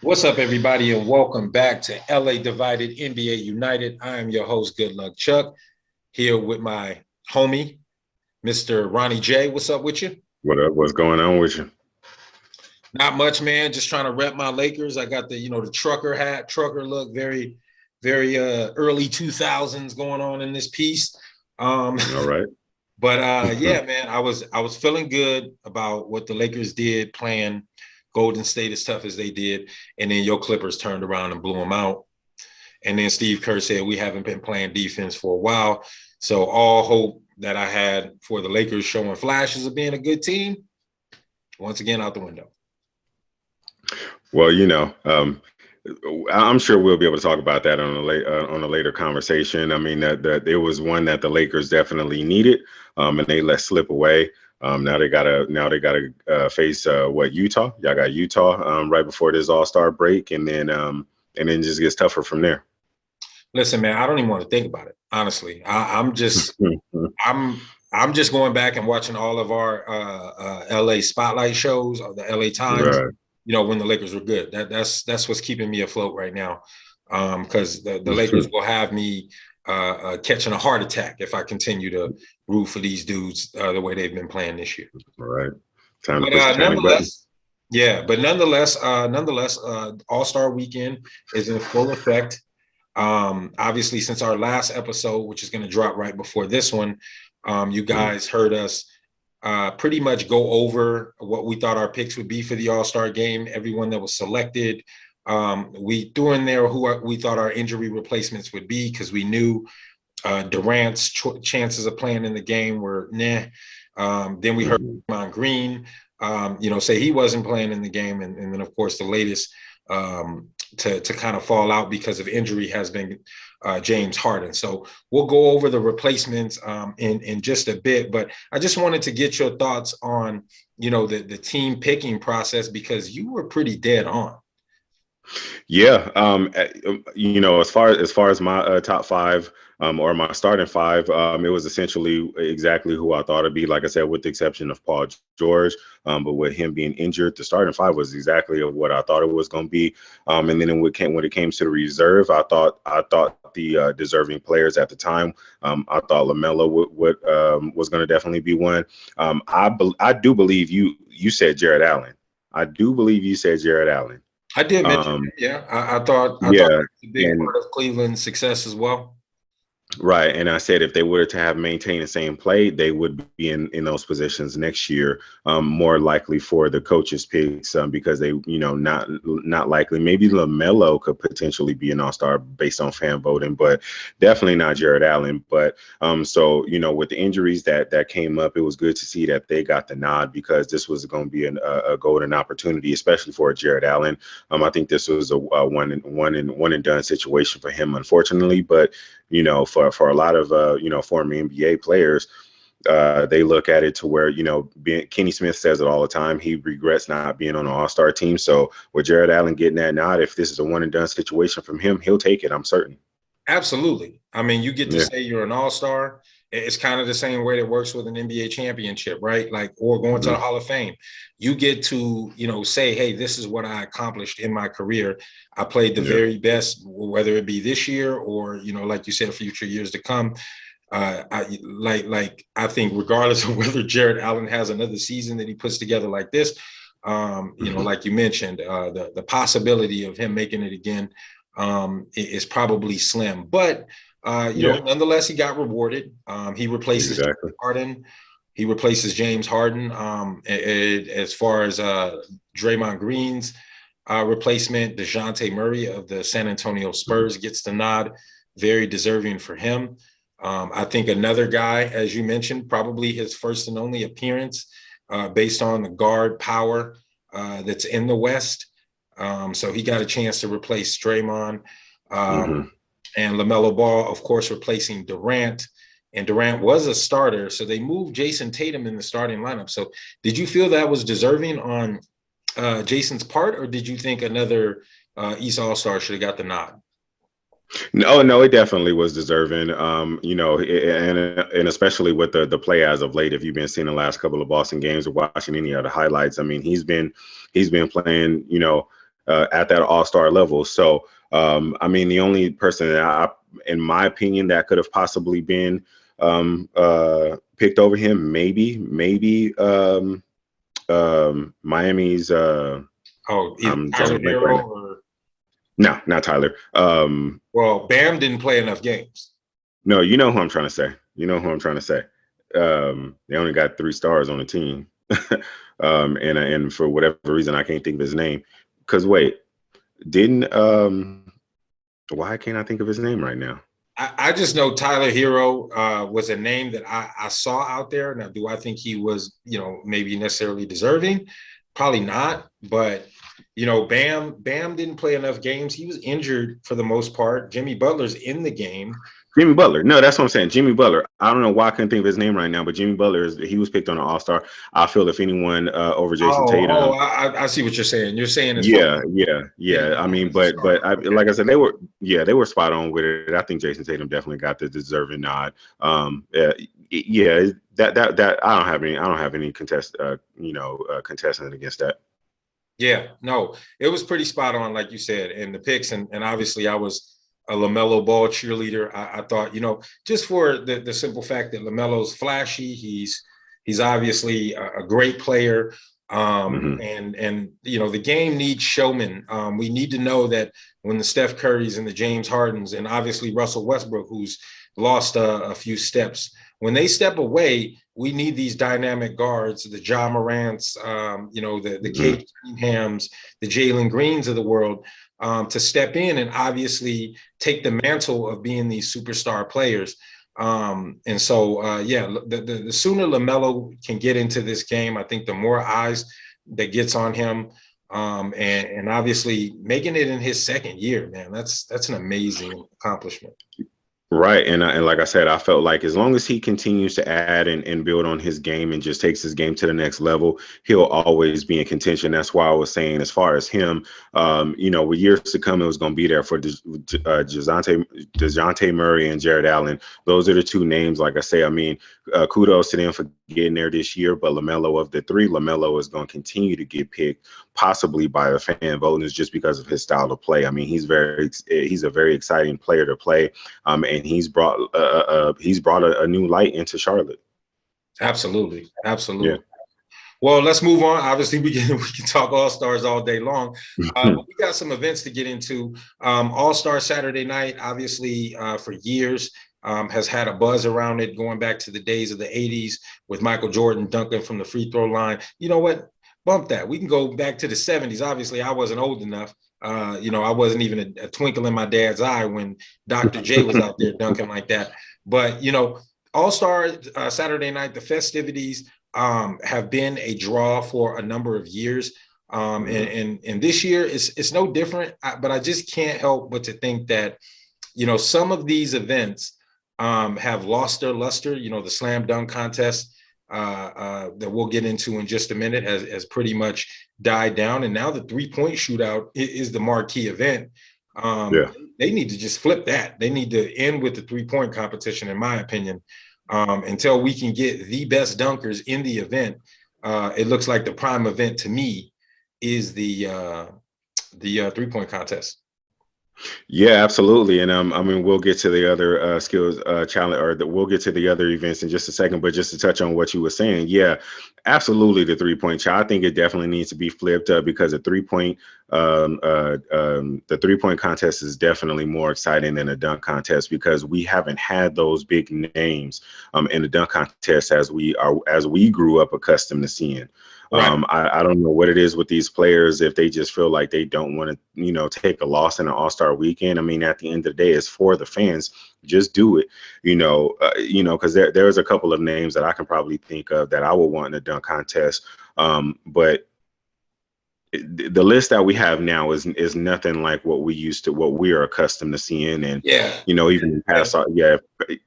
What's up, everybody, and welcome back to LA Divided NBA United. I am your host, Good Luck Chuck, here with my homie, Mr. Ronnie J. What's up with you? What up? What's going on with you? Not much, man. Just trying to rep my Lakers. I got the trucker hat, trucker look, very early 2000s going on in this piece. All right. But yeah, man, I was feeling good about what the Lakers did playing Golden State as tough as they did, and then your Clippers turned around and blew them out. And then Steve Kerr said we haven't been playing defense for a while, so all hope that I had for the Lakers showing flashes of being a good team, once again out the window. Well, I'm sure we'll be able to talk about that on a later conversation. I mean, that it was one that the Lakers definitely needed, and they let slip away. Now they gotta face Utah. Y'all got Utah right before this All-Star break, and then just gets tougher from there. Listen, man, I don't even want to think about it. Honestly, I'm just going back and watching all of our LA spotlight shows of the LA Times. Right. When the Lakers were good. That's what's keeping me afloat right now. Because the Lakers will have me catching a heart attack if I continue to root for these dudes the way they've been playing this year. All right. Time to But push the panic button. nonetheless, All-Star Weekend is in full effect. Obviously, since our last episode, which is going to drop right before this one, you guys heard us pretty much go over what we thought our picks would be for the All-Star game, everyone that was selected. We threw in there who we thought our injury replacements would be because we knew Durant's chances of playing in the game were nah. Then we heard Jalen Greene, say he wasn't playing in the game. And then, of course, the latest to kind of fall out because of injury has been James Harden. So we'll go over the replacements in just a bit. But I just wanted to get your thoughts on, the team picking process because you were pretty dead on. Yeah, as far as my top five or my starting five, it was essentially exactly who I thought it'd be. Like I said, with the exception of Paul George, but with him being injured, the starting five was exactly what I thought it was going to be. And then when it came to the reserve, I thought the deserving players at the time. I thought Lamelo was going to definitely be one. I do believe you said Jarrett Allen. I do believe you said Jarrett Allen. I did mention Um, it. Yeah, I thought yeah, that was a big and part of Cleveland's success as well. right. And I said if they were to have maintained the same play, they would be in those positions next year, more likely for the coaches' picks, because they, not likely. Maybe LaMelo could potentially be an all-star based on fan voting, but definitely not Jared Allen. But so, with the injuries that came up, it was good to see that they got the nod because this was going to be a golden opportunity, especially for Jared Allen. I think this was a one and done situation for him, unfortunately, but for a lot of former NBA players, they look at it to where Kenny Smith says it all the time. He regrets not being on an All-Star team. So with Jared Allen getting that nod, if this is a one and done situation from him, he'll take it. I'm certain. Absolutely. I mean, you get to Yeah. say you're an all-star. It's kind of the same way that works with an NBA championship, right? Like, or going to the Mhm. Hall of Fame. You get to, say, hey, this is what I accomplished in my career. I played the Yeah. very best, whether it be this year or, like you said, future years to come. I think regardless of whether Jared Allen has another season that he puts together like this, like you mentioned, the possibility of him making it again is probably slim. But Yeah. nonetheless, he got rewarded. He replaces Exactly. Harden. He replaces James Harden. As far as Draymond Green's replacement, Dejounte Murray of the San Antonio Spurs gets the nod. Very deserving for him. I think another guy, as you mentioned, probably his first and only appearance based on the guard power that's in the West. So he got a chance to replace Draymond. hmm And LaMelo Ball, of course, replacing Durant. And Durant was a starter, so they moved Jayson Tatum in the starting lineup. So did you feel that was deserving on Jayson's part, or did you think another East All-Star should have got the nod? No, no, it definitely was deserving. And especially with the play as of late, if you've been seeing the last couple of Boston games or watching any of the highlights, I mean, he's been playing, at that all-star level. So, I mean, the only person that in my opinion, that could have possibly been picked over him, maybe Miami's. I'm drawing Tyler a blank right Hero now. or No, not Tyler. well, Bam didn't play enough games. No, you know who I'm trying to say. They only got 3 stars on the team, and for whatever reason, I can't think of his name. Because wait, didn't why can't I think of his name right now? I just know Tyler Hero was a name that I saw out there. Now, do I think he was, maybe necessarily deserving? Probably not. But, Bam didn't play enough games. He was injured for the most part. Jimmy Butler's in the game. Jimmy Butler. No, that's what I'm saying. Jimmy Butler. I don't know why I couldn't think of his name right now, but Jimmy Butler he was picked on an All-Star. I feel if anyone over Jayson Tatum. I see what you're saying. You're saying yeah. I mean, but like I said, they were spot on with it. I think Jayson Tatum definitely got the deserving nod. That I don't have any contestant against that. Yeah, no, it was pretty spot on, like you said, and the picks, and obviously I was a Lamelo Ball cheerleader. I thought, just for the simple fact that Lamelo's flashy, he's obviously a great player, and the game needs showmen. We need to know that when the Steph Currys and the James Hardens and obviously Russell Westbrook, who's lost a few steps, when they step away, we need these dynamic guards, the Ja Morants, the Kate Cunninghams, the Jalen Greenes of the world, to step in and obviously take the mantle of being these superstar players. The sooner LaMelo can get into this game, I think the more eyes that gets on him, and obviously making it in his second year, man, that's an amazing accomplishment. Right. And like I said, I felt like as long as he continues to add and build on his game and just takes his game to the next level, he'll always be in contention. That's why I was saying, as far as him, with years to come, it was going to be there for Dejounte Murray and Jarrett Allen. Those are the 2 names. Like I say, I mean, kudos to them for getting there this year. But LaMelo, of the 3, LaMelo is going to continue to get picked, possibly by the fan voters, just because of his style of play. I mean, he's a very exciting player to play. And he's brought a new light into Charlotte. Absolutely. Yeah. Well, let's move on. Obviously, we can talk All-Stars all day long. But we got some events to get into. All-Star Saturday night, obviously, for years, has had a buzz around it, going back to the days of the 80s with Michael Jordan dunking from the free throw line. You know what? Bump that. We can go back to the 70s. Obviously, I wasn't old enough. I wasn't even a twinkle in my dad's eye when Dr. J was out there dunking like that. But, All-Star Saturday night, the festivities have been a draw for a number of years. And this year it's no different, but I just can't help but to think that, some of these events have lost their luster. The slam dunk contest that we'll get into in just a minute has pretty much died down. And now the 3-point shootout is the marquee event. They need to just flip that. They need to end with the 3-point competition, in my opinion, until we can get the best dunkers in the event. It looks like the prime event to me is the 3-point contest. Yeah, absolutely. And I mean, we'll get to the other skills challenge, we'll get to the other events in just a second. But just to touch on what you were saying, yeah, absolutely, the 3-point shot. I think it definitely needs to be flipped because the 3-point contest is definitely more exciting than a dunk contest, because we haven't had those big names in the dunk contest as we grew up accustomed to seeing. Right. I don't know what it is with these players, if they just feel like they don't want to, take a loss in an All-Star weekend. I mean, at the end of the day, it's for the fans. Just do it, because there's a couple of names that I can probably think of that I would want in a dunk contest. But the list that we have now is nothing like what we are accustomed to seeing. And, even in past,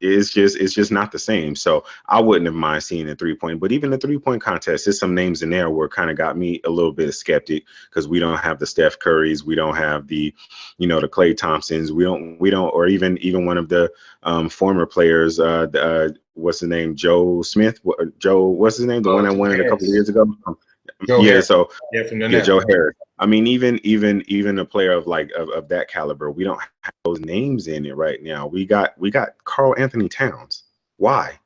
it's just not the same. So I wouldn't have mind seeing a 3-point, but even the 3-point contest, there's some names in there where it kind of got me a little bit of skeptic, because we don't have the Steph Currys. We don't have the, the Klay Thompsons. We don't, or even one of the former players, what's his name? Joe Smith, what's his name? The one that won it a couple of years ago. Joe Yeah, Harris. so Yeah, from the yeah, Nets. Joe Harris. I mean, even a player of like of that caliber, we don't have those names in it right now. We got Karl Anthony Towns. Why?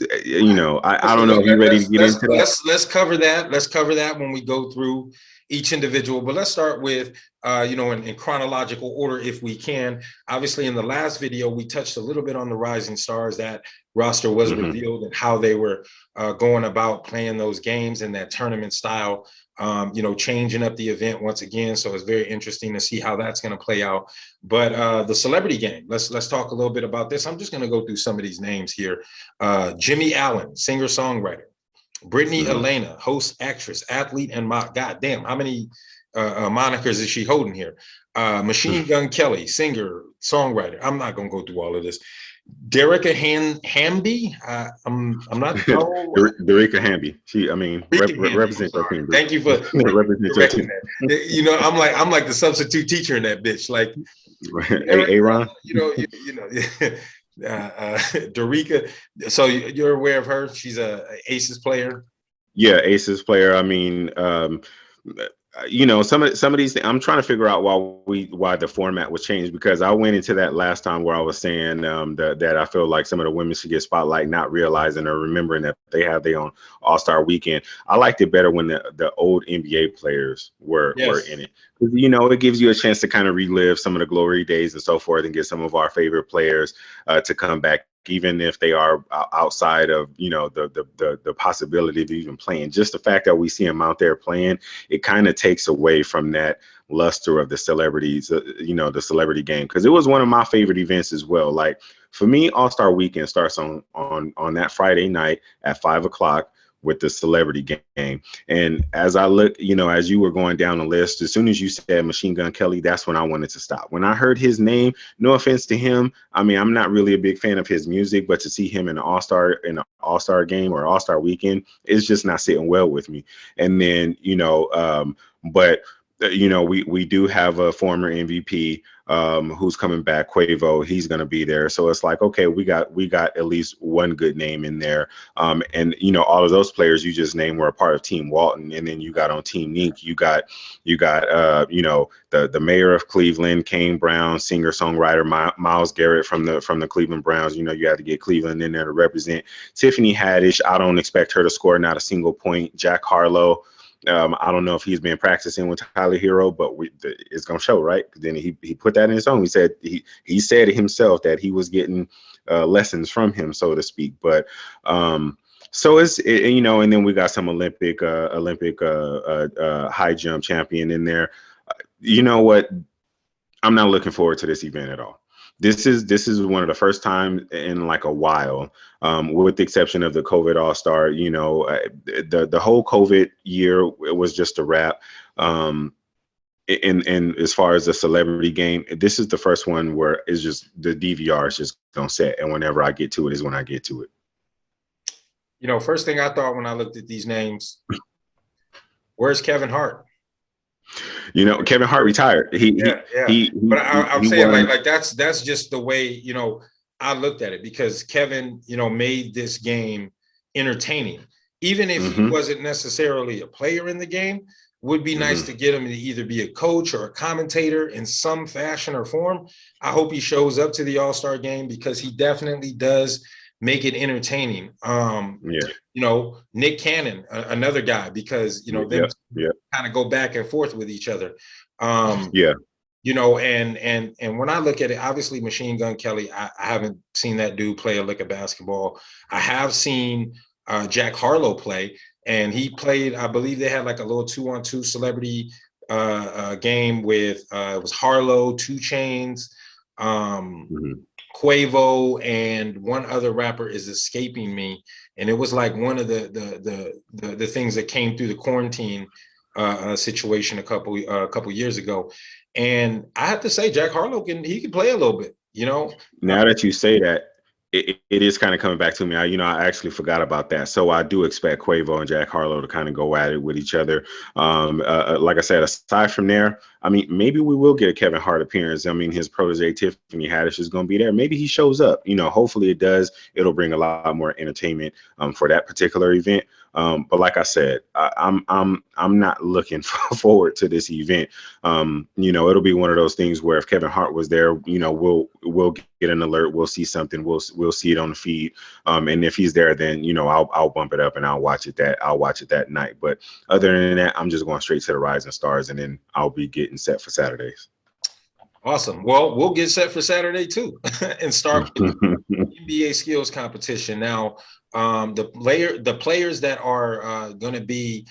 I don't know if you're ready to get into that. Let's cover that. Let's cover that when we go through each individual. But let's start with in chronological order if we can. Obviously, in the last video, we touched a little bit on the Rising Stars. That roster was revealed and how they were going about playing those games in that tournament style. Changing up the event once again. So it's very interesting to see how that's going to play out. But the celebrity game, let's talk a little bit about this. I'm just going to go through some of these names here. Jimmy Allen, singer-songwriter. Brittany Elena, host, actress, athlete, and God damn, how many monikers is she holding here? Machine Gun Kelly, singer, songwriter. I'm not going to go through all of this. Derica Hamby. I'm not. Derica Hamby. Represent your team. Thank you for represent your team. I'm like the substitute teacher in that bitch. Like, Aaron. Derica. So you're aware of her? She's a Aces player. Yeah, Aces player. I mean, some of these things, I'm trying to figure out why the format was changed, because I went into that last time where I was saying that I feel like some of the women should get spotlight, not realizing or remembering that they have their own All-Star weekend. I liked it better when the old NBA players were in it. It gives you a chance to kind of relive some of the glory days and so forth, and get some of our favorite players to come back, even if they are outside of the possibility of even playing. Just the fact that we see them out there playing, it kind of takes away from that luster of the celebrities, the celebrity game, because it was one of my favorite events as well. Like, for me, All-Star Weekend starts on that Friday night at 5:00 with the celebrity game. And as I look, as you were going down the list, as soon as you said Machine Gun Kelly, that's when I wanted to stop. When I heard his name, no offense to him, I mean, I'm not really a big fan of his music, but to see him in an All-Star game or All-Star weekend, it's just not sitting well with me. And then, we do have a former MVP who's coming back, Quavo. He's going to be there. So it's like, okay, we got at least one good name in there. And all of those players you just named were a part of Team Walton. And then you got on Team Nink, you got the mayor of Cleveland, Kane Brown, singer-songwriter, Myles Garrett from the Cleveland Browns. You had to get Cleveland in there to represent. Tiffany Haddish, I don't expect her to score not a single point. Jack Harlow. I don't know if he's been practicing with Tyler Hero, but it's gonna show, right? Then he put that in his song. He said he said himself that he was getting lessons from him, so to speak. But so and then we got some Olympic high jump champion in there. You know what? I'm not looking forward to this event at all. This is one of the first times in like a while, with the exception of the COVID All-Star. The whole COVID year, it was just a wrap. And as far as the celebrity game, this is the first one where it's just the DVR is just gonna set, and whenever I get to it is when I get to it. First thing I thought when I looked at these names, where's Kevin Hart? Kevin Hart retired. But I'm saying like that's just the way I looked at it, because Kevin made this game entertaining, even if he wasn't necessarily a player in the game. Would be nice to get him to either be a coach or a commentator in some fashion or form. I hope he shows up to the All-Star game, because he definitely does make it entertaining. Nick Cannon, another guy, because they kind of go back and forth with each other. And when I look at it, obviously Machine Gun Kelly, I haven't seen that dude play a lick of basketball. I have seen Jack Harlow play, and he played, I believe they had like a little 2-on-2 celebrity game with it was Harlow, 2 Chainz, Quavo, and one other rapper is escaping me. And it was like one of the things that came through the quarantine situation a couple years ago. And I have to say, Jack Harlow can play a little bit. Now that you say that, it is kind of coming back to me. I actually forgot about that. So I do expect Quavo and Jack Harlow to kind of go at it with each other. Like I said, aside from there, I mean, maybe we will get a Kevin Hart appearance. I mean, his protege Tiffany Haddish is going to be there. Maybe he shows up. Hopefully it does. It'll bring a lot more entertainment for that particular event. But like I said, I'm not looking forward to this event. It'll be one of those things where if Kevin Hart was there, we'll get an alert. We'll see something. We'll see it on the feed. And if he's there, then I'll bump it up and I'll watch it that night. But other than that, I'm just going straight to the Rising Stars, and then I'll be getting set for Saturdays. Awesome. Well, we'll get set for Saturday too, and start NBA skills competition. Now, the players that are going to be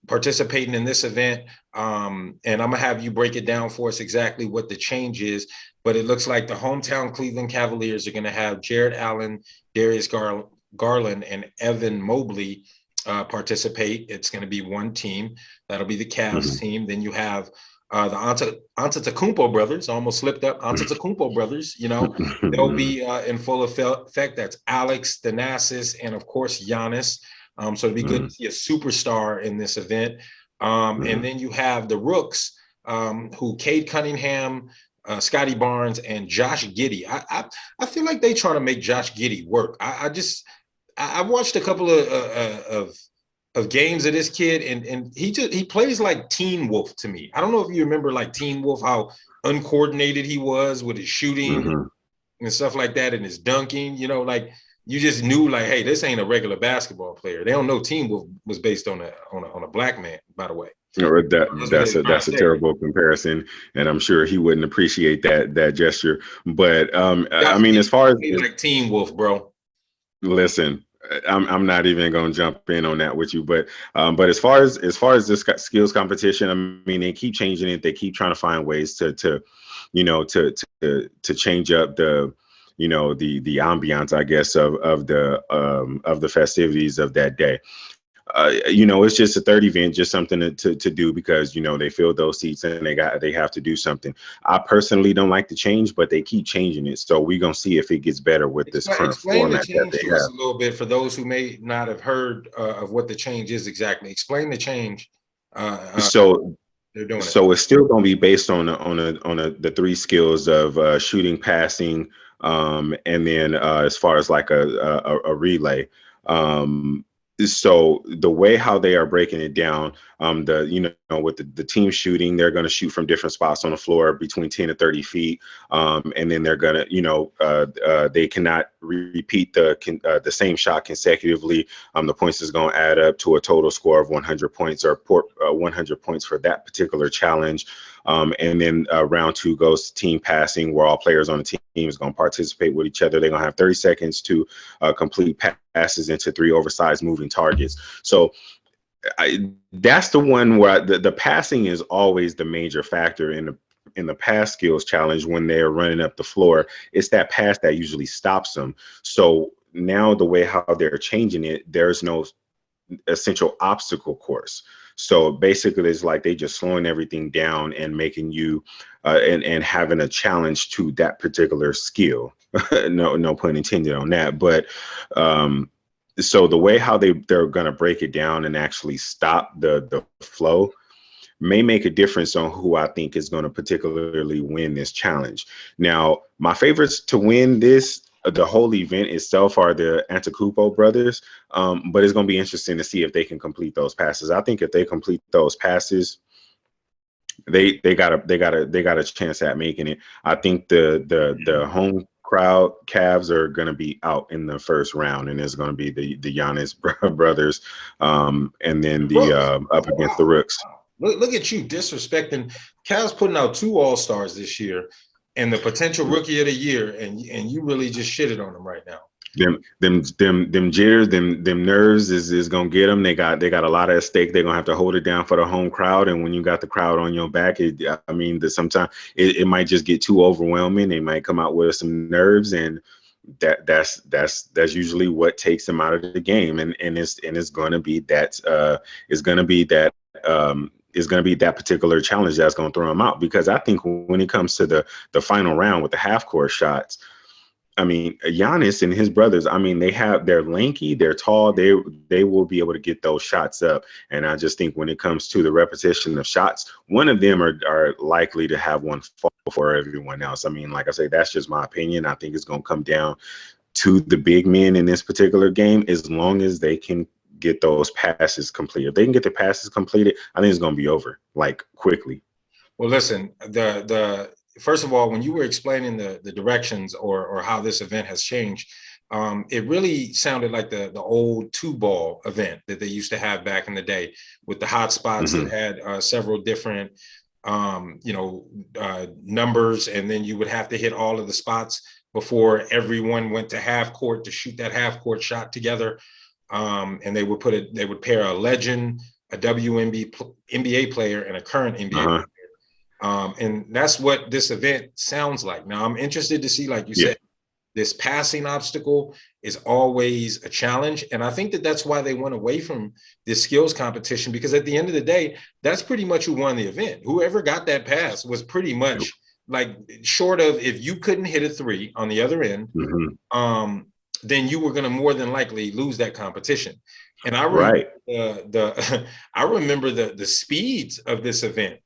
participating in this event, and I'm gonna have you break it down for us exactly what the change is. But it looks like the hometown Cleveland Cavaliers are going to have Jarrett Allen, Darius Garland, and Evan Mobley participate. It's going to be one team. That'll be the Cavs team. Then you have the Antetokounmpo brothers. I almost slipped up. Antetokounmpo brothers. They'll be in full effect. That's Alex, Thanasis, and of course Giannis. So it'd be good to see a superstar in this event. And then you have the Rooks, who Cade Cunningham, Scotty Barnes, and Josh Giddey. I feel like they trying to make Josh Giddey work. I've watched a couple of games of this kid, and he plays like Teen Wolf to me. I don't know if you remember like Teen Wolf, how uncoordinated he was with his shooting and stuff like that, and his dunking. Like you just knew like, hey, this ain't a regular basketball player. They don't know Teen Wolf was based on a black man, by the way. That's a terrible comparison, and I'm sure he wouldn't appreciate that gesture. But I mean, as far as like Teen Wolf, bro. Listen, I'm not even going to jump in on that with you, but as far as this skills competition, I mean, they keep changing it. They keep trying to find ways to change up the ambiance, I guess, of the festivities of that day. It's just a third event, just something to do because, they filled those seats and they have to do something. I personally don't like the change, but they keep changing it. So we're going to see if it gets better with this current format that they have. Us a little bit for those who may not have heard of what the change is exactly. Explain the change. So it's still going to be based on the three skills of shooting, passing, and then as far as like a relay. So the way how they are breaking it down, with the team shooting, they're going to shoot from different spots on the floor between 10 to 30 feet. And then they're going to, they cannot repeat the same shot consecutively. The points is going to add up to a total score of 100 points or 100 points for that particular challenge. And then round two goes to team passing, where all players on the team is going to participate with each other. They're going to have 30 seconds to complete passes into three oversized moving targets. So that's the one where the passing is always the major factor in the pass skills challenge. When they're running up the floor, it's that pass that usually stops them. So now the way how they're changing it, there's no essential obstacle course. So basically it's like they just slowing everything down and making you and having a challenge to that particular skill. no pun intended on that. But so the way how they're going to break it down and actually stop the flow may make a difference on who I think is going to particularly win this challenge. Now, my favorites to win the whole event itself are the Antetokounmpo brothers, but it's going to be interesting to see if they can complete those passes. I think if they complete those passes, they got a chance at making it. I think the home crowd Cavs are going to be out in the first round, and it's going to be the Giannis brothers, and then the up against the Rooks. Look at you disrespecting Cavs, putting out 2 All-Stars this year and the potential rookie of the year, and you really just shitted on them right now. Them jitters, them nerves is gonna get them. They got a lot at stake. They're gonna have to hold it down for the home crowd, and when you got the crowd on your back, sometimes it might just get too overwhelming. They might come out with some nerves, and that's usually what takes them out of the game. And it's gonna be that particular challenge that's going to throw them out, because I think when it comes to the final round with the half court shots, I mean, Giannis and his brothers, I mean, they're lanky, they're tall, they will be able to get those shots up. And I just think when it comes to the repetition of shots, one of them are likely to have one fall before everyone else. I mean, like I say, that's just my opinion. I think it's going to come down to the big men in this particular game, as long as they can get those passes completed. If they can get the passes completed, I think it's going to be over like quickly. Well, listen, the first of all, when you were explaining the directions or how this event has changed, it really sounded like the old two ball event that they used to have back in the day with the hot spots that had several different numbers, and then you would have to hit all of the spots before everyone went to half court to shoot that half court shot together. And they would pair a legend, a WNBA player, and a current NBA player. And that's what this event sounds like. Now, I'm interested to see, like you said, this passing obstacle is always a challenge. And I think that's why they went away from this skills competition, because at the end of the day, that's pretty much who won the event. Whoever got that pass was pretty much like, short of if you couldn't hit a three on the other end, then you were going to more than likely lose that competition. And I remember I remember the speeds of this event.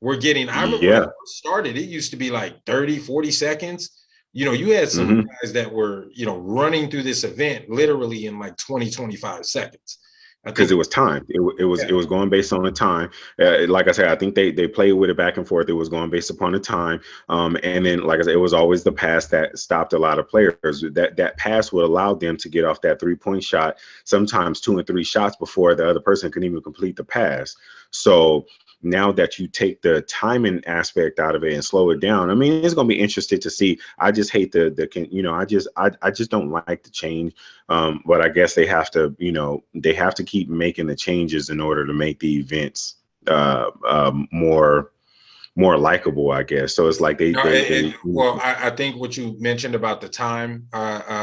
We're getting, I remember when it started, it used to be like 30, 40 seconds. You know, you had some guys that were, running through this event literally in like 20, 25 seconds. Because it was time. It was going based on the time. Like I said, I think they played with it back and forth. It was going based upon the time. And then, like I said, it was always the pass that stopped a lot of players. That pass would allow them to get off that 3-point shot, sometimes 2 and 3 shots before the other person can even complete the pass. So now that you take the timing aspect out of it and slow it down, I mean, it's going to be interesting to see. I just hate I just don't like the change. But I guess they have to keep making the changes in order to make the events more likable, I guess. So it's like I think what you mentioned about the time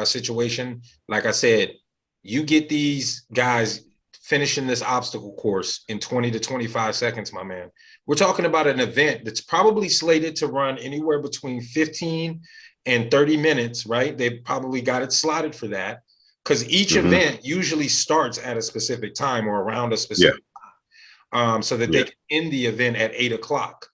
situation, like I said, you get these guys finishing this obstacle course in 20 to 25 seconds, my man. We're talking about an event that's probably slated to run anywhere between 15 and 30 minutes, right? They probably got it slotted for that, because each event usually starts at a specific time or around a specific time, so that they can end the event at 8 o'clock.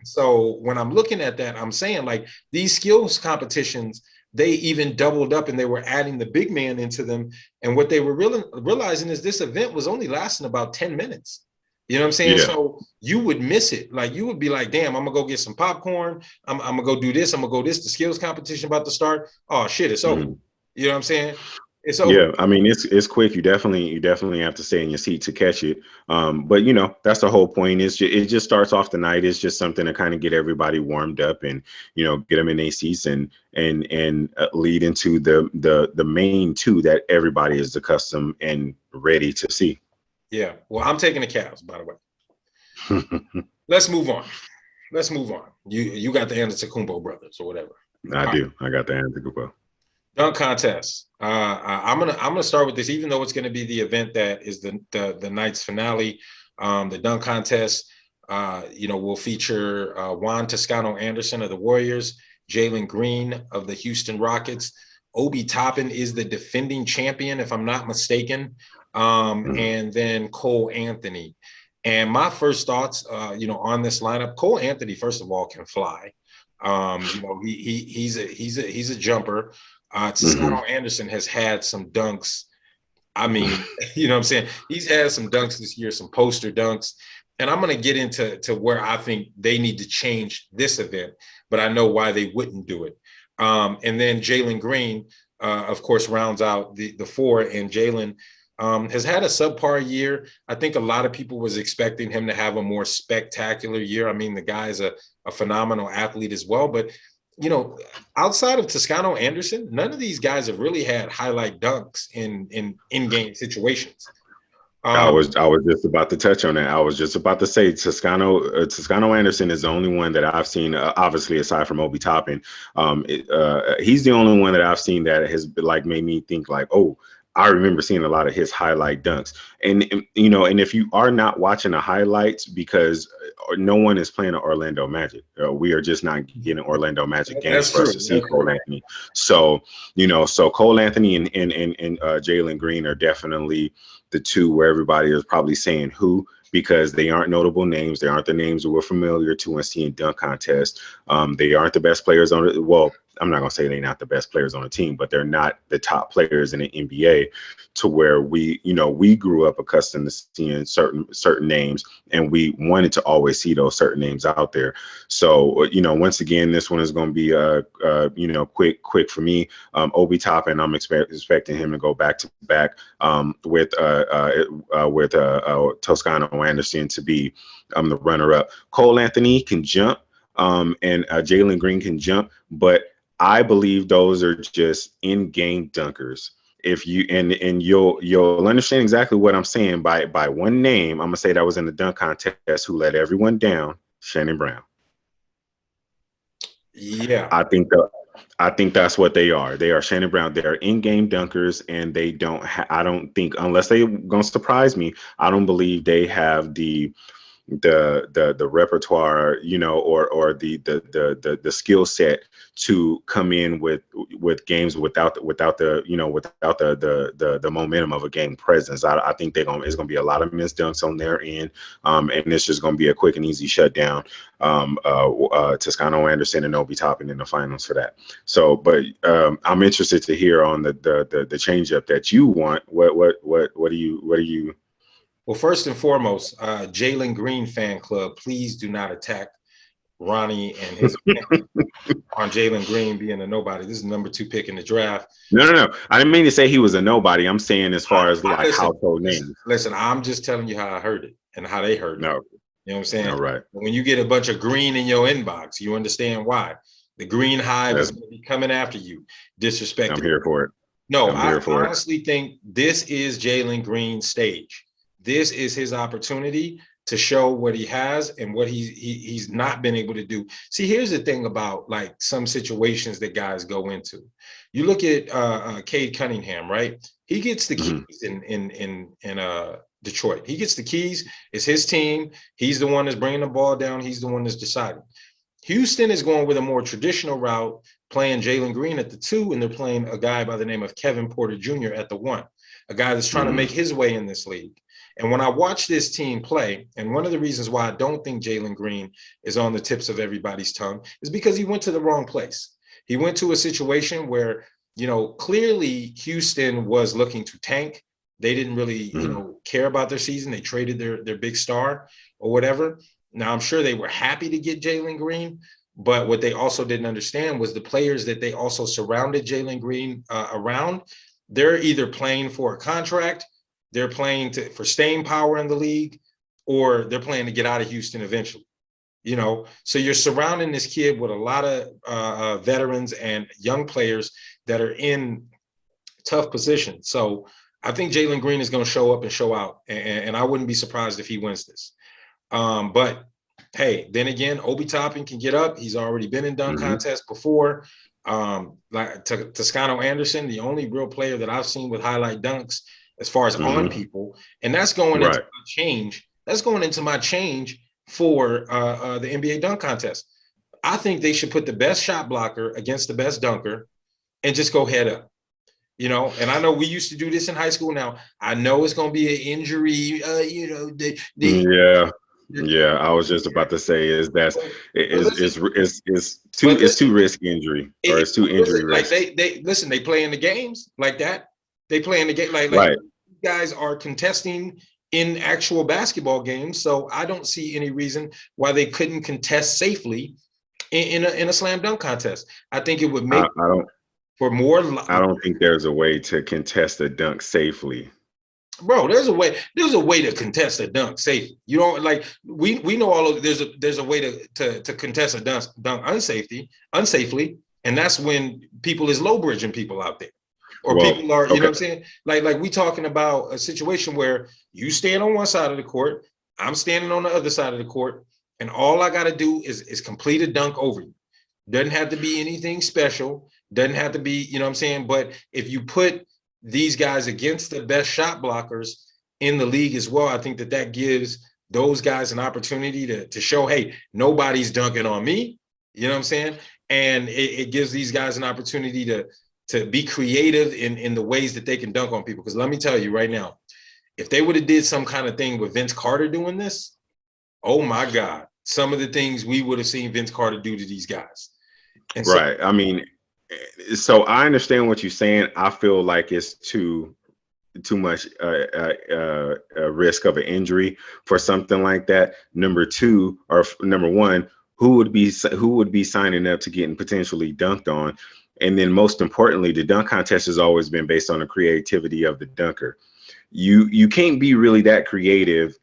So when I'm looking at that, I'm saying, like, these skills competitions, they even doubled up and they were adding the big man into them. And what they were realizing is this event was only lasting about 10 minutes. You know what I'm saying? Yeah. So you would miss it. Like, you would be like, damn, I'm going to go get some popcorn. I'm going to go do this. I'm going to go this. The skills competition about to start. Oh, shit, it's over. You know what I'm saying? It's over. Yeah, I mean, it's quick. You definitely have to stay in your seat to catch it. But that's the whole point. It just starts off the night. It's just something to kind of get everybody warmed up and get them in their seats and lead into the main two that everybody is accustomed and ready to see. Yeah. Well, I'm taking the Cavs, by the way. Let's move on. You got the Antetokounmpo brothers or whatever. I do. I got the Antetokounmpo. Dunk contest. I'm gonna start with this, even though it's gonna be the event that is the night's finale. The dunk contest, will feature Juan Toscano-Anderson of the Warriors, Jalen Greene of the Houston Rockets. Obi Toppin is the defending champion, if I'm not mistaken, and then Cole Anthony. And my first thoughts, on this lineup, Cole Anthony, first of all, can fly. He's a jumper. Toscano-Anderson has had some dunks. I mean, you know what I'm saying? He's had some dunks this year, some poster dunks. And I'm going to get into where I think they need to change this event, but I know why they wouldn't do it. And then Jalen Greene, of course, rounds out the four. And Jalen has had a subpar year. I think a lot of people was expecting him to have a more spectacular year. I mean, the guy is a phenomenal athlete as well, but outside of Toscano-Anderson, none of these guys have really had highlight dunks in in-game situations. I was just about to touch on that. I was just about to say Toscano-Anderson is the only one that I've seen, obviously aside from Obi Toppin. He's the only one that I've seen that has made me think like, oh, I remember seeing a lot of his highlight dunks. And if you are not watching the highlights, because no one is playing an Orlando Magic. We are just not getting Orlando Magic games That's for us true. to see Cole Anthony. So, so Cole Anthony and Jalen Greene are definitely the two where everybody is probably saying who, because they aren't notable names. They aren't the names that we're familiar to and seeing dunk contests. They aren't the best players on it. Well, I'm not going to say they're not the best players on the team, but they're not the top players in the NBA to where we grew up accustomed to seeing certain names, and we wanted to always see those certain names out there. So, once again, this one is going to be quick for me. Obi Toppin, I'm expecting him to go back to back with Toscano Anderson to be the runner up. Cole Anthony can jump, and Jalen Greene can jump, but I believe those are just in-game dunkers. If you and you'll understand exactly what I'm saying by one name. I'm gonna say that was in the dunk contest who let everyone down, Shannon Brown. Yeah, I think that's what they are. They are Shannon Brown. They are in-game dunkers, and they don't. I don't think, unless they're gonna surprise me, I don't believe they have the repertoire, or the skill set to come in with games without the momentum of a game presence. I think it's gonna be a lot of missed dunks on their end, and it's just gonna be a quick and easy shutdown. Toscano Anderson and Obi Toppin in the finals for that. So, but I'm interested to hear on the change up that you want. What do you? Well, first and foremost, Jalen Greene fan club, please do not attack Ronnie and his on Jalen Greene being a nobody. This is number 2 pick in the draft. No. I didn't mean to say he was a nobody. I'm saying as far as household names. Listen, I'm just telling you how I heard it and how they heard it. No. You know what I'm saying? All right. When you get a bunch of green in your inbox, you understand why. The green hive is going to be coming after you. Disrespect. I'm here for it. No, I honestly think this is Jalen Greene's stage. This is his opportunity to show what he has and what he's not been able to do. See, here's the thing about like some situations that guys go into. You look at Cade Cunningham, right? He gets the keys in Detroit. He gets the keys. It's his team. He's the one that's bringing the ball down. He's the one that's deciding. Houston is going with a more traditional route, playing Jalen Greene at the 2, and they're playing a guy by the name of Kevin Porter Jr. at the 1, a guy that's trying to make his way in this league. And when I watch this team play, and one of the reasons why I don't think Jalen Greene is on the tips of everybody's tongue is because he went to the wrong place. He went to a situation where, clearly Houston was looking to tank. They didn't really, care about their season. They traded their big star or whatever. Now, I'm sure they were happy to get Jalen Greene, but what they also didn't understand was the players that they also surrounded Jalen Greene around. They're either playing for a contract, they're playing for staying power in the league, or they're playing to get out of Houston eventually. So you're surrounding this kid with a lot of veterans and young players that are in tough positions. So I think Jalen Greene is going to show up and show out, and I wouldn't be surprised if he wins this. But hey, then again, Obi Toppin can get up. He's already been in dunk contests before. Like Toscano Anderson, the only real player that I've seen with highlight dunks as far as on people, and that's going into my change. That's going into my change for the NBA dunk contest. I think they should put the best shot blocker against the best dunker and just go head up. And I know we used to do this in high school. Now I know it's going to be an injury. Yeah, I was just about to say it's too risky injury, or it's too injury risk. Like they play in the games like that. They play in the game like guys are contesting in actual basketball games. So I don't see any reason why they couldn't contest safely in a slam dunk contest. I think it would make I don't think there's a way to contest a dunk safely. Bro, there's a way to contest a dunk safely. You don't like we know all of there's a way to contest a dunk unsafely, and that's when people is low bridging people out there. Or people are, you know what I'm saying? Like we talking about a situation where you stand on one side of the court, I'm standing on the other side of the court, and all I got to do is complete a dunk over you. Doesn't have to be anything special. Doesn't have to be, you know what I'm saying? But if you put these guys against the best shot blockers in the league as well, I think that gives those guys an opportunity to show, hey, nobody's dunking on me. You know what I'm saying? And it gives these guys an opportunity to be creative in the ways that they can dunk on people. Because let me tell you right now, if they would have did some kind of thing with Vince Carter doing this, oh my God, some of the things we would have seen Vince Carter do to these guys. And so, right. I mean, so I understand what you're saying. I feel like it's too much risk of an injury for something like that. Number one, who would be signing up to getting potentially dunked on? And then most importantly, the dunk contest has always been based on the creativity of the dunker. You can't be really that creative.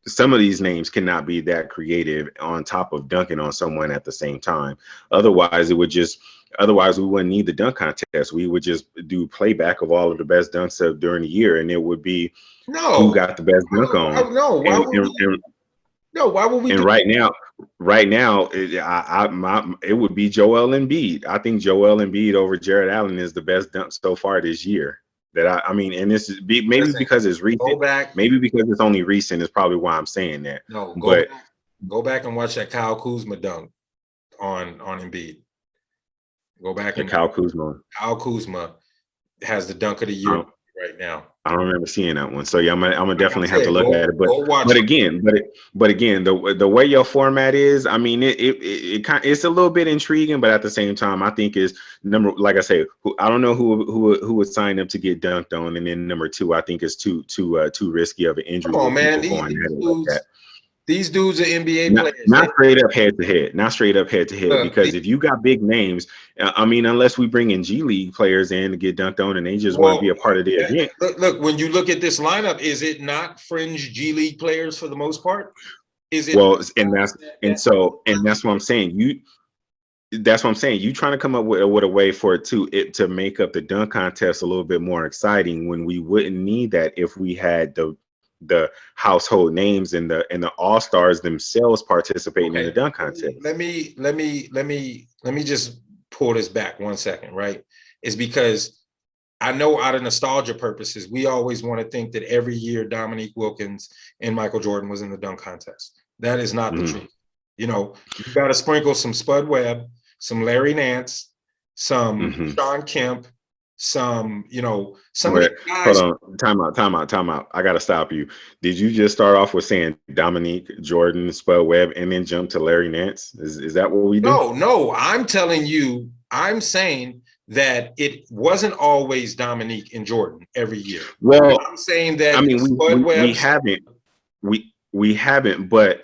Some of these names cannot be that creative on top of dunking on someone at the same time. Otherwise, we wouldn't need the dunk contest. We would just do playback of all of the best dunks during the year, and it would be who got the best dunk on. Why would we? And right now, it would be Joel Embiid. I think Joel Embiid over Jarrett Allen is the best dunk so far this year. I mean, and this is maybe because it's recent. Maybe because it's only recent is probably why I'm saying that. No, go back and watch that Kyle Kuzma dunk on Embiid. Go back and Kyle Kuzma. Kyle Kuzma has the dunk of the year right now. I don't remember seeing that one. So yeah, I'm gonna definitely have to look at it. But again, the way your format is, I mean, it's a little bit intriguing, but at the same time, I think is like I say, I don't know who would sign up to get dunked on, and then number two, I think is too risky of an injury. Come on, man. These dudes are NBA players. Not straight up head to head, because if you got big names, I mean, unless we bring in G League players in to get dunked on and they just want to be a part of the event. Look, when you look at this lineup, is it not fringe G League players for the most part? Is it? Well, and that's what I'm saying. That's what I'm saying. You trying to come up with a way for it to make up the dunk contest a little bit more exciting, when we wouldn't need that if we had the household names and the all-stars themselves participating in the dunk contest. Let me just pull this back 1 second, right? It's because I know out of nostalgia purposes, we always want to think that every year Dominique Wilkins and Michael Jordan was in the dunk contest. That is not the truth. You know, you got to sprinkle some Spud Webb, some Larry Nance, some Sean Kemp, some of the guys. Hold on, time out. I gotta stop you. Did you just start off with saying Dominique, Jordan, Spud Webb, and then jump to Larry Nance? Is that what we do? No. I'm saying that it wasn't always Dominique and Jordan every year. Well, I'm saying that we haven't, but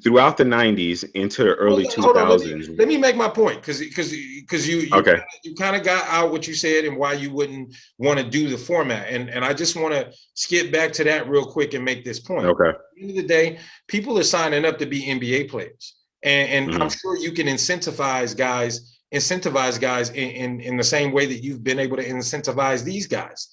throughout the 90s into the early 2000s. Let me make my point, because you kind of got out what you said and why you wouldn't want to do the format. And I just want to skip back to that real quick and make this point. Okay. At the end of the day, people are signing up to be NBA players. And I'm sure you can incentivize guys in the same way that you've been able to incentivize these guys.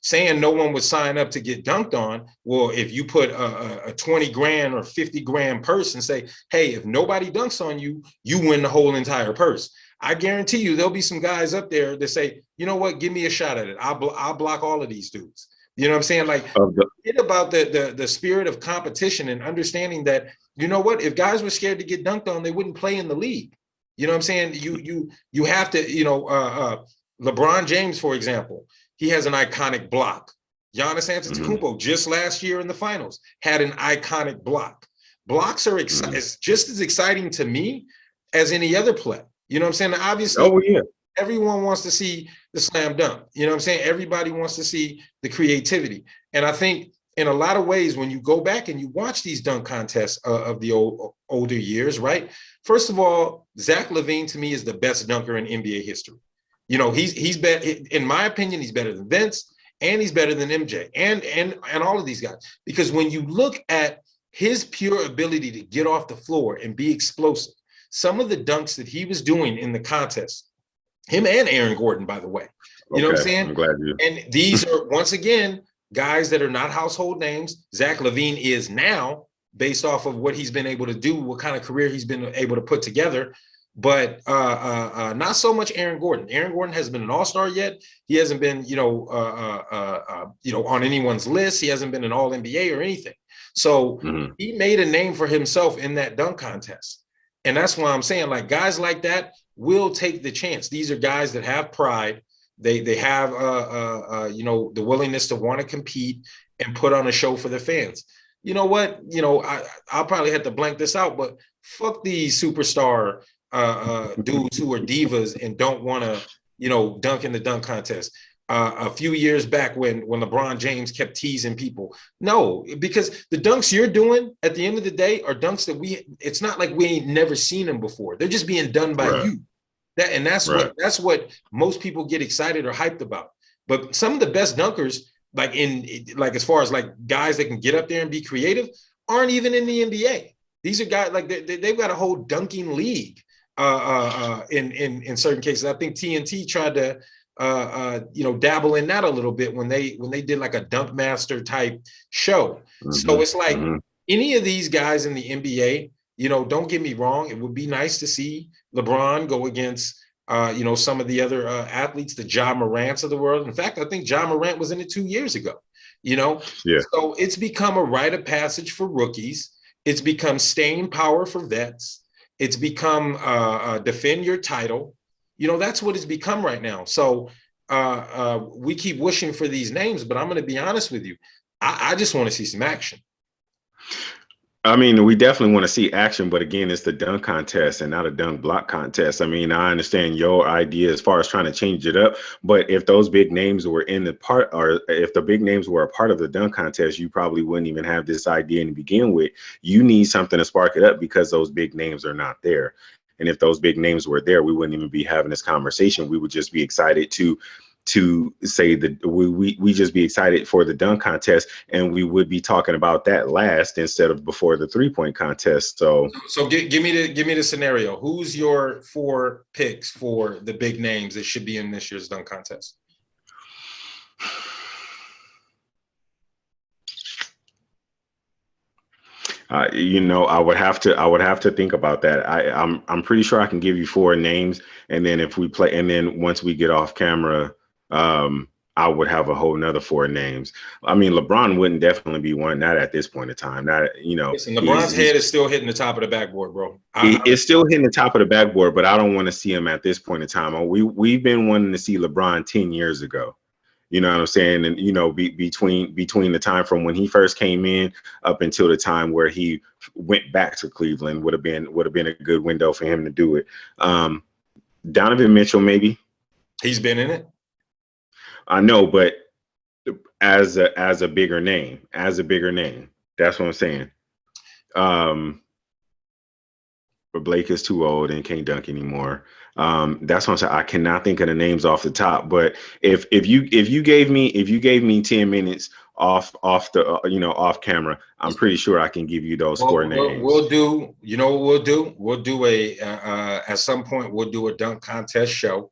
Saying no one would sign up to get dunked on. Well, if you put a 20 grand or 50 grand purse and say, hey, if nobody dunks on you, you win the whole entire purse. I guarantee you there'll be some guys up there that say, you know what, give me a shot at it. I'll block all of these dudes. You know what I'm saying? Like, forget about the spirit of competition and understanding that, you know what, if guys were scared to get dunked on, they wouldn't play in the league. You know what I'm saying? You have to, LeBron James, for example, he has an iconic block. Giannis Antetokounmpo just last year in the finals had an iconic block. Blocks are just as exciting to me as any other play. You know what I'm saying? Obviously, everyone wants to see the slam dunk. You know what I'm saying? Everybody wants to see the creativity. And I think in a lot of ways, when you go back and you watch these dunk contests of the older years, right? First of all, Zach LaVine to me is the best dunker in NBA history. You know, he's better, in my opinion, he's better than Vince, and he's better than MJ and all of these guys. Because when you look at his pure ability to get off the floor and be explosive, some of the dunks that he was doing in the contest, him and Aaron Gordon, by the way, you know what I'm saying? I'm glad you. And these are, once again, guys that are not household names. Zach LaVine is now, based off of what he's been able to do, what kind of career he's been able to put together. But not so much Aaron Gordon. Aaron Gordon hasn't been an all-star yet. He hasn't been, on anyone's list. He hasn't been an all-NBA or anything. So Mhm. he made a name for himself in that dunk contest. And that's why I'm saying, like, guys like that will take the chance. These are guys that have pride. They have the willingness to want to compete and put on a show for the fans. You know what? I'll probably have to blank this out, but fuck these superstar dudes who are divas and don't want to, dunk in the dunk contest. A few years back when LeBron James kept teasing people. No, because the dunks you're doing at the end of the day are dunks that it's not like we ain't never seen them before. They're just being done by Right. you. That's Right. what most people get excited or hyped about. But some of the best dunkers, like as far as like guys that can get up there and be creative, aren't even in the NBA. These are guys like they've got a whole dunking league in certain cases. I think TNT tried to dabble in that a little bit when they did like a dunk master type show. Mm-hmm. So it's like any of these guys in the NBA, don't get me wrong, it would be nice to see LeBron go against some of the other athletes, the Ja Morants of the world. In fact, I think Ja Morant was in it 2 years ago. Yeah. So it's become a rite of passage for rookies. It's become staying power for vets. It's become defend your title. That's what it's become right now. So we keep wishing for these names, but I'm going to be honest with you. I just want to see some action. I mean, we definitely want to see action, but again, it's the dunk contest and not a dunk block contest. I mean, I understand your idea as far as trying to change it up, but if those big names were in the part, or if the big names were a part of the dunk contest, you probably wouldn't even have this idea to begin with. You need something to spark it up because those big names are not there. And if those big names were there, we wouldn't even be having this conversation. We would just be excited to say that we just be excited for the dunk contest, and we would be talking about that last instead of before the 3-point contest. So give me the scenario. Who's your 4 picks for the big names that should be in this year's dunk contest? I would have to think about that. I'm pretty sure I can give you 4 names, and then if we play, and then once we get off camera, I would have a whole nother 4 names. I mean, LeBron wouldn't definitely be one, not at this point in time. Listen, LeBron's head is still hitting the top of the backboard, bro. It's still hitting the top of the backboard, but I don't want to see him at this point in time. We've been wanting to see LeBron 10 years ago. You know what I'm saying? And, between the time from when he first came in up until the time where he went back to Cleveland would have been a good window for him to do it. Donovan Mitchell, maybe. He's been in it. I know, but as a bigger name, that's what I'm saying. But Blake is too old and can't dunk anymore. That's what I'm saying. I cannot think of the names off the top. But if you gave me 10 minutes off the off camera, I'm pretty sure I can give you those 4 names. We'll do. You know what we'll do? We'll do at some point we'll do a dunk contest show.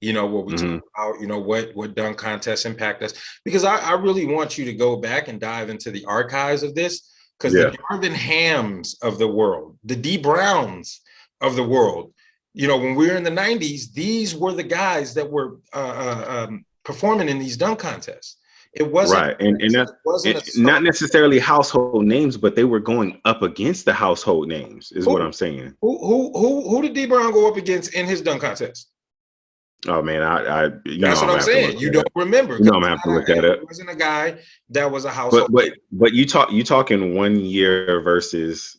Where we talk about, what dunk contests impact us. Because I really want you to go back and dive into the archives of this, because the Darvin Hams of the world, the D Browns of the world, when we were in the 90s, these were the guys that were performing in these dunk contests. It wasn't right, and not necessarily household names, but they were going up against the household names, is what I'm saying. Who did D Brown go up against in his dunk contest? Oh man, that's what I'm saying. You don't remember. I'm gonna have to look that up. It wasn't a guy that was a household. But you talking 1 year versus.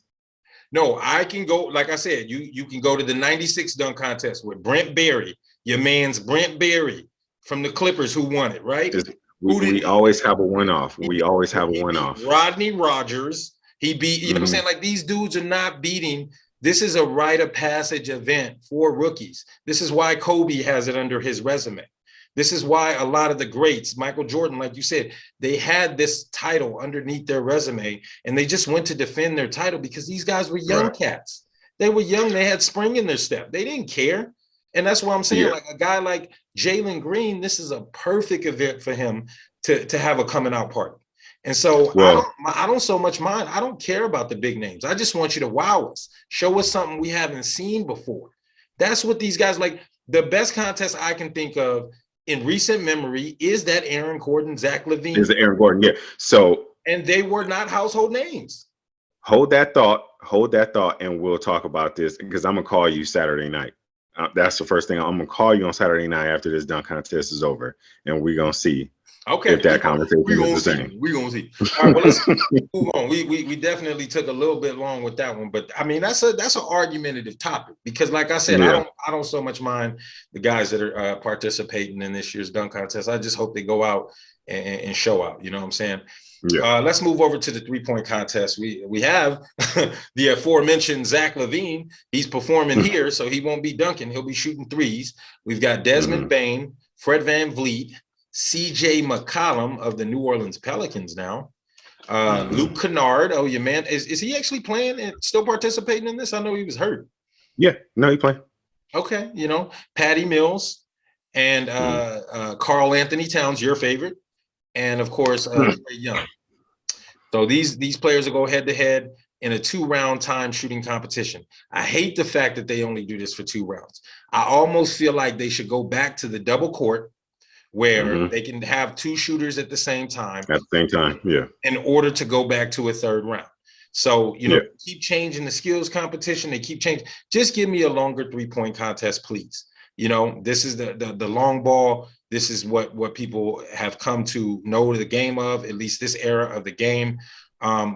No, I can go. Like I said, you can go to the '96 dunk contest with Brent Berry, your man's Brent Berry from the Clippers, who won it, right? We always have a one-off. We always have a one-off. Rodney Rogers. He beat. You know what I'm saying? Like, these dudes are not beating. This is a rite of passage event for rookies. This is why Kobe has it under his resume. This is why a lot of the greats, Michael Jordan, like you said, they had this title underneath their resume, and they just went to defend their title because these guys were young cats. They were young. They had spring in their step. They didn't care. And that's why I'm saying, like, a guy like Jalen Greene, this is a perfect event for him to have a coming out party. And so I don't so much mind. I don't care about the big names. I just want you to wow us. Show us something we haven't seen before. That's what these guys like. The best contest I can think of in recent memory is that Aaron Gordon, Zach LaVine. Is Aaron Gordon, yeah. So And they were not household names. Hold that thought, and we'll talk about this because I'm gonna call you Saturday night. That's the first thing I'm gonna call you on Saturday night after this dunk contest is over, and we're gonna see if that conversation is the same. We're gonna see. All right, well, let's move on. We definitely took a little bit long with that one, but I mean that's an argumentative topic because, like I said, I don't so much mind the guys that are participating in this year's dunk contest. I just hope they go out and show out. You know what I'm saying? Yeah. Let's move over to the 3-point contest. We have the aforementioned Zach LaVine. He's performing here, so he won't be dunking. He'll be shooting threes. We've got Desmond Bane, Fred VanVleet, CJ McCollum of the New Orleans Pelicans now. Luke Kennard. Oh, your man. Is he actually playing and still participating in this? I know he was hurt. Yeah, no, he playing. Okay, Patty Mills and Karl Anthony Towns, your favorite. And of course, Trae Young. So these players will go head to head in a 2-round time shooting competition. I hate the fact that they only do this for 2 rounds. I almost feel like they should go back to the double court where they can have 2 shooters at the same time. At the same time, yeah. In order to go back to a 3rd round. So, keep changing the skills competition. They keep changing. Just give me a longer 3-point contest, please. This is the long ball. This is what people have come to know the game of, at least this era of the game.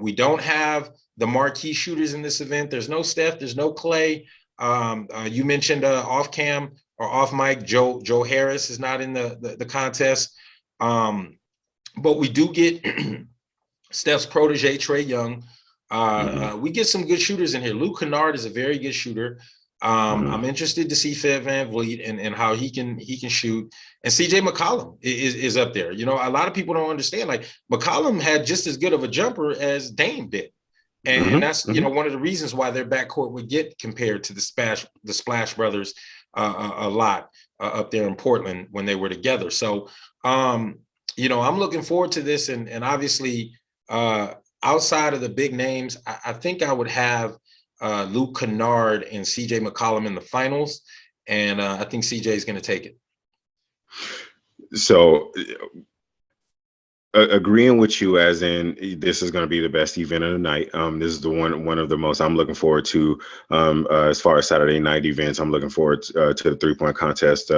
We don't have the marquee shooters in this event. There's no Steph. There's no Clay. You mentioned off cam or off mic, Joe Harris is not in the contest. But we do get Steph's protege, Trae Young. We get some good shooters in here. Luke Kennard is a very good shooter. I'm interested to see Fred VanVleet and how he can shoot. And CJ McCollum is up there. A lot of people don't understand. Like McCollum had just as good of a jumper as Dame did. And that's, one of the reasons why their backcourt would get compared to the Splash Brothers a lot up there in Portland when they were together. So, I'm looking forward to this. And obviously, outside of the big names, I think I would have Luke Kennard and CJ McCollum in the finals. And I think CJ is going to take it. So agreeing with you as in this is going to be the best event of the night. This is the one of the most I'm looking forward to as far as Saturday night events. I'm looking forward to the 3-point contest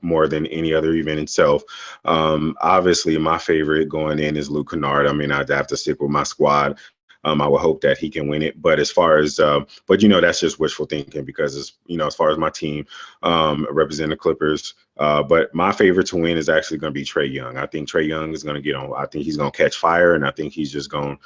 more than any other event itself. Obviously, my favorite going in is Luke Kennard. I mean, I'd have to stick with my squad. I would hope that he can win it. But as far as, that's just wishful thinking because it's, as far as my team representing the Clippers. But my favorite to win is actually going to be Trae Young. I think Trae Young is going to get on. I think he's going to catch fire, and I think he's just going.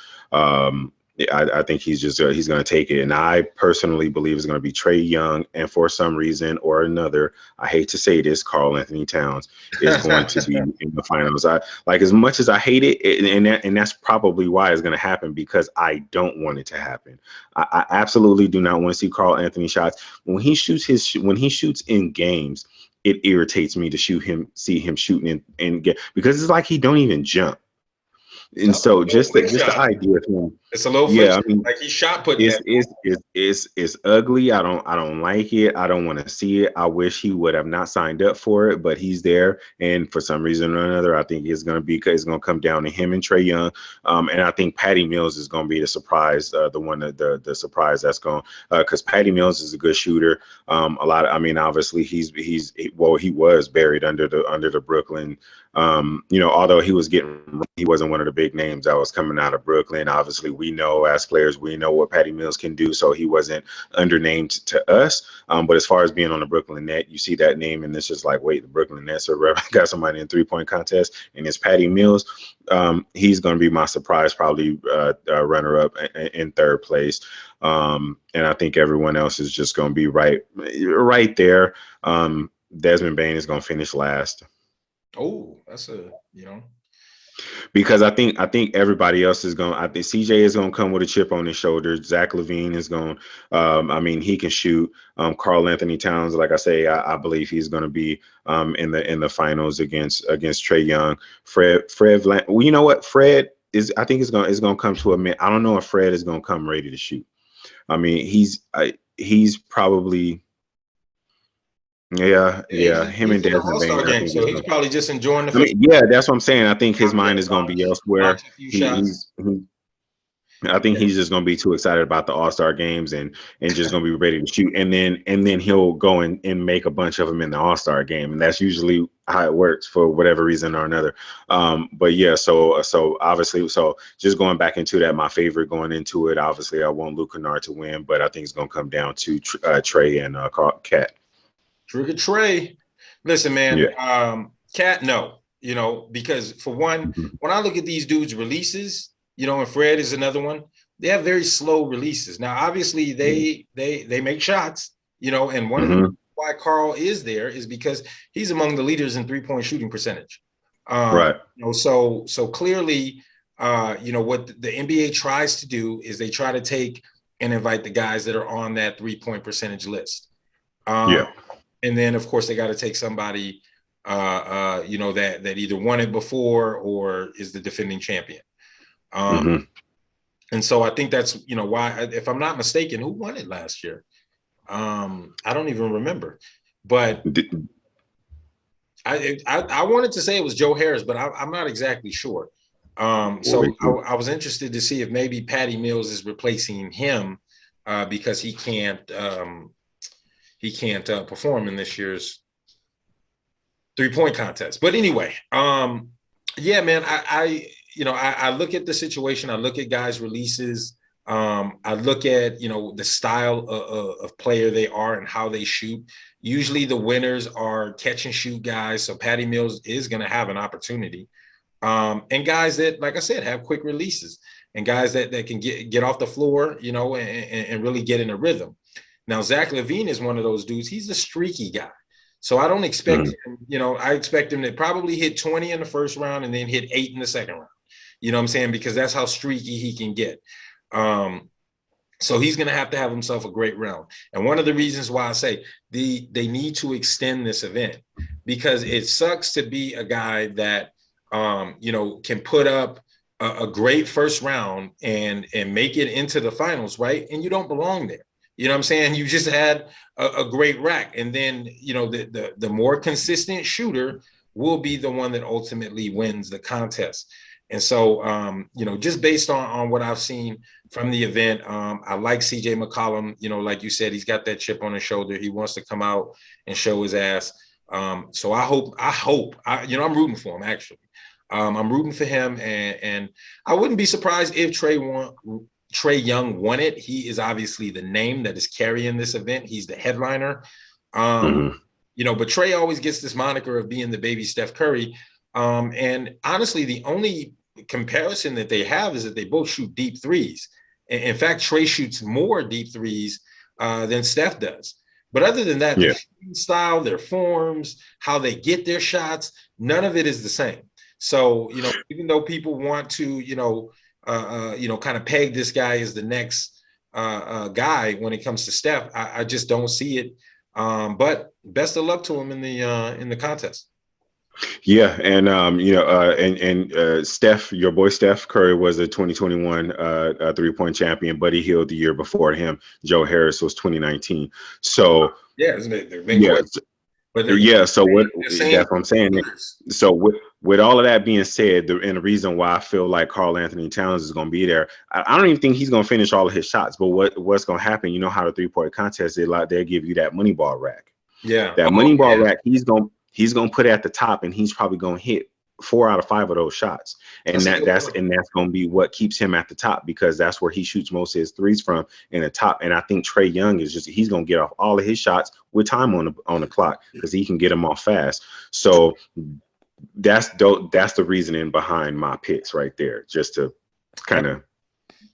I think he's going to take it. And I personally believe it's going to be Trae Young, and for some reason or another, I hate to say this, Karl Anthony Towns is going to be in the finals. I like as much as I hate it, and that's probably why it's going to happen because I don't want it to happen. I absolutely do not want to see Karl Anthony shots when he shoots in games. It irritates me to see him shooting in because it's like he don't even jump. And so just the idea of him, it's a little I mean, like he shot putting it's ugly. I don't like it. I don't want to see it. I wish he would have not signed up for it, but he's there, and for some reason or another, I think it's going to come down to him and Trae Young. And I think Patty Mills is going to be the surprise, the surprise that's going because Patty Mills is a good shooter. Obviously he was buried under the Brooklyn. Although he wasn't one of the big names that was coming out of Brooklyn. Obviously, we know as players, we know what Patty Mills can do. So he wasn't undernamed to us. But as far as being on the Brooklyn net, you see that name and it's just like, wait, the Brooklyn Nets got somebody in 3-point contest and it's Patty Mills. He's going to be my surprise, probably runner up in 3rd place. And I think everyone else is just going to be right there. Desmond Bane is going to finish last. Oh, that's because I think everybody else is going. I think CJ is going to come with a chip on his shoulder. Zach LaVine is going. He can shoot. Karl Anthony Towns, like I say, I believe he's going to be in the finals against Trae Young. Fred. Well, you know what? Fred is. I think it's going to come to a minute. I don't know if Fred is going to come ready to shoot. I mean, he's probably. Yeah. Him He's and in the Desmond Bain, All-Star I game, think so is he's going. probably just enjoying the I mean, festivities. yeah, that's what I'm saying. I think his mind is going to be elsewhere. Launch a few He, shots. I think he's just going to be too excited about the All-Star games and just going to be ready to shoot. And then he'll go and make a bunch of them in the All-Star game, and that's usually how it works for whatever reason or another. But yeah, so obviously, so just going back into that, my favorite going into it, obviously, I want Luke Kennard to win, but I think it's going to come down to Trey and Cat. Trigger Trey. Listen, Yeah. man, Cat, no, because for one, Mhm. when I look at these dudes' releases, and Fred is another one, they have very slow releases. Now, obviously, they make shots, and one of the reasons why Carl is there is because he's among the leaders in three-point shooting percentage. Right. So clearly, what the NBA tries to do is they try to take and invite the guys that are on that three-point percentage list. Yeah. And then, of course, they got to take somebody, that either won it before or is the defending champion. And so I think that's, why, if I'm not mistaken, who won it last year? I don't even remember. But I wanted to say it was Joe Harris, but I'm not exactly sure. So I was interested to see if maybe Patty Mills is replacing him because he can't perform in this year's three-point contest. But anyway, yeah, man, I look at the situation. I look at guys' releases. I look at, the style of player they are and how they shoot. Usually the winners are catch and shoot guys. So Patty Mills is going to have an opportunity. And guys that, like I said, have quick releases and guys that can get off the floor, and really get in a rhythm. Now, Zach LaVine is one of those dudes. He's a streaky guy. So I don't expect him, I expect him to probably hit 20 in the first round and then hit 8 in the second round. You know what I'm saying? Because that's how streaky he can get. So he's going to have himself a great round. And one of the reasons why I say they need to extend this event, because it sucks to be a guy that, can put up a great first round and make it into the finals, right? And you don't belong there. You know what I'm saying? You just had a great rack. And then, the more consistent shooter will be the one that ultimately wins the contest. And so, just based on what I've seen from the event, I like CJ McCollum. Like you said, he's got that chip on his shoulder. He wants to come out and show his ass. So I hope, I'm rooting for him, actually. I'm rooting for him. And I wouldn't be surprised if Trae Young won it. He is obviously the name that is carrying this event. He's the headliner. But Trae always gets this moniker of being the baby Steph Curry. And honestly, the only comparison that they have is that they both shoot deep threes. In fact, Trae shoots more deep threes than Steph does. But other than that, their shooting style, their forms, how they get their shots, none of it is the same. So, even though people want to, kind of peg this guy as the next guy when it comes to Steph, I just don't see it. But best of luck to him in the contest. Yeah, and Steph, your boy Steph Curry was a 2021 3-point champion, Buddy Hield the year before him. Joe Harris was 2019. So yeah, so what? That's what I'm saying. So with all of that being said, and the reason why I feel like Karl Anthony Towns is going to be there, I don't even think he's going to finish all of his shots. But what's going to happen? You know how the 3-point contest is, like they'll give you that money ball rack. Yeah, that money ball rack. He's going to put it at the top, and he's probably going to hit 4 out of 5 of those shots, and that's going to be what keeps him at the top, because that's where he shoots most of his threes from, in the top. And I think Trae Young he's going to get off all of his shots with time on the clock, because he can get them off fast. So that's the reasoning behind my picks right there, just to kind of.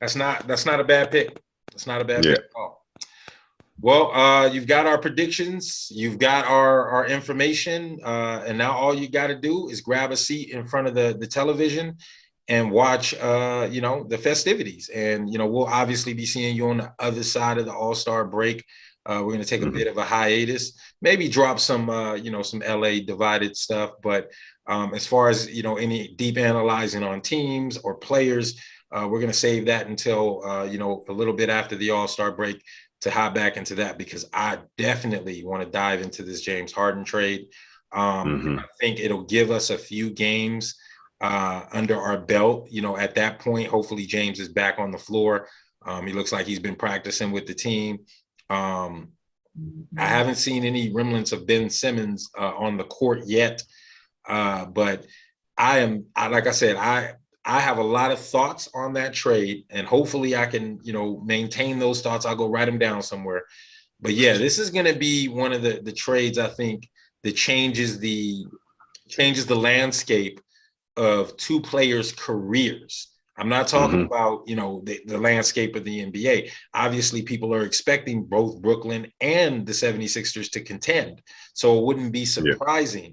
That's not a bad pick. That's not a bad pick at all. Well, you've got our predictions, you've got our information, and now all you got to do is grab a seat in front of the television and watch, the festivities. And, we'll obviously be seeing you on the other side of the All-Star break. We're going to take a bit of a hiatus, maybe drop some LA divided stuff. But as far as, any deep analyzing on teams or players, we're going to save that until, a little bit after the All-Star break. to hop back into that because I definitely want to dive into this James Harden trade. I think it'll give us a few games under our belt. At that point, hopefully James is back on the floor. He looks like he's been practicing with the team. I haven't seen any remnants of Ben Simmons on the court yet, but like I said, I have a lot of thoughts on that trade, and hopefully I can, maintain those thoughts. I'll go write them down somewhere. But yeah, this is going to be one of the trades I think that changes the landscape of two players' careers. I'm not talking about, the landscape of the NBA. Obviously, people are expecting both Brooklyn and the 76ers to contend. So it wouldn't be surprising. Yeah.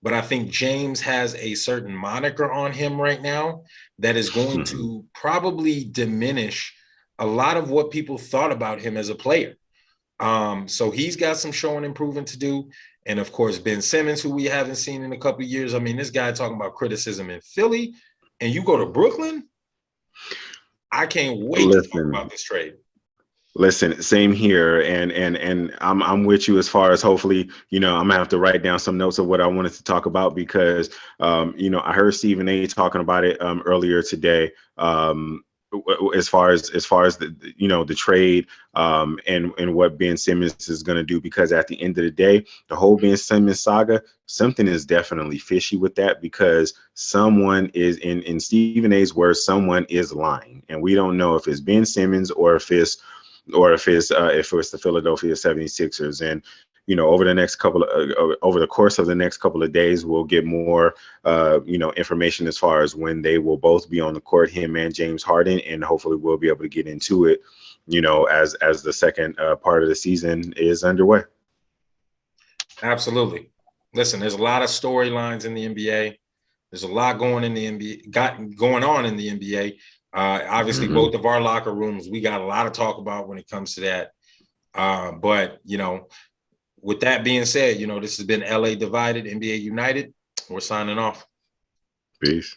But I think James has a certain moniker on him right now that is going to probably diminish a lot of what people thought about him as a player. So he's got some showing and proving to do. And of course, Ben Simmons, who we haven't seen in a couple of years. I mean, this guy talking about criticism in Philly, and you go to Brooklyn. I can't wait to talk about this trade. Listen, same here, and I'm with you as far as hopefully, I'm gonna have to write down some notes of what I wanted to talk about because, I heard Stephen A. talking about it earlier today. As far as the trade and what Ben Simmons is going to do, because at the end of the day, the whole Ben Simmons saga, something is definitely fishy with that, because someone is in Stephen A.'s words, someone is lying, and we don't know if it's Ben Simmons or if it's the Philadelphia 76ers. And over the course of the next couple of days, we'll get more, information as far as when they will both be on the court, him and James Harden, and hopefully we'll be able to get into it, as the second part of the season is underway. Absolutely. Listen, there's a lot of storylines in the NBA. There's a lot going on in the NBA. Obviously, both of our locker rooms, we got a lot to talk about when it comes to that. But with that being said, this has been LA Divided, NBA United. We're signing off. Peace.